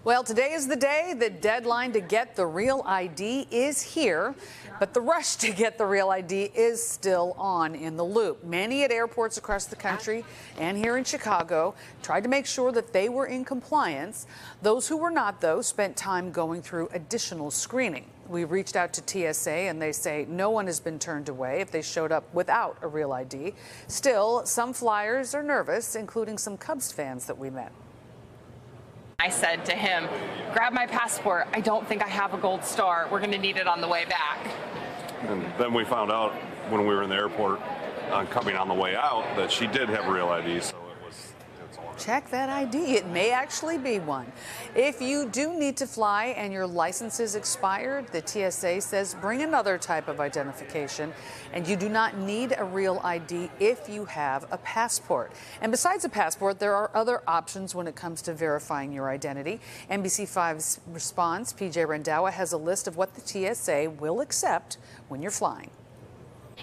Well, today is the day. The deadline to get the real ID is here, but the rush to get the real ID is still on in the loop. Many at airports across the country and here in Chicago tried to make sure that they were in compliance. Those who were not, though, spent time going through additional screening. We reached out to TSA and they say no one has been turned away if they showed up without a real ID. Still, some flyers are nervous, including some Cubs fans that we met. I said to him, grab my passport. I don't think I have a gold star. We're going to need it on the way back. And then we found out when we were in the airport coming on the way out that she did have a real ID. So it's all right. Check that ID. It may actually be one. If you do need to fly and your license is expired, the TSA says bring another type of identification, and you do not need a real ID if you have a passport. And besides a passport, there are other options when it comes to verifying your identity. NBC5's response, PJ Randhawa, has a list of what the TSA will accept when you're flying.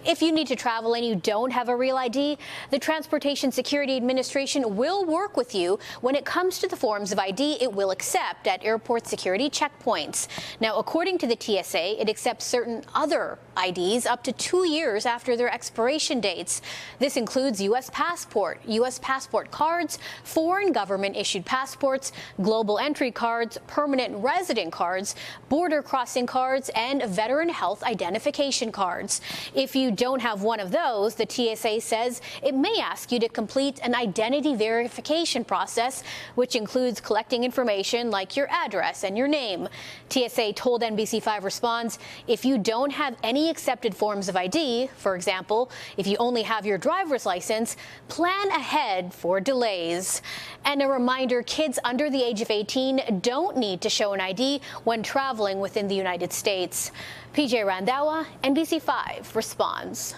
If you need to travel and you don't have a real ID, the Transportation Security Administration will work with you when it comes to the forms of ID it will accept at airport security checkpoints. Now, according to the TSA, it accepts certain other IDs up to 2 years after their expiration dates. This includes U.S. passport cards, foreign government-issued passports, global entry cards, permanent resident cards, border crossing cards, and veteran health identification cards. If you don't have one of those, the TSA says it may ask you to complete an identity verification process, which includes collecting information like your address and your name. TSA told NBC5 Response, if you don't have any accepted forms of ID, for example, if you only have your driver's license, plan ahead for delays. And a reminder, kids under the age of 18 don't need to show an ID when traveling within the United States. PJ Randhawa, NBC5 Responds.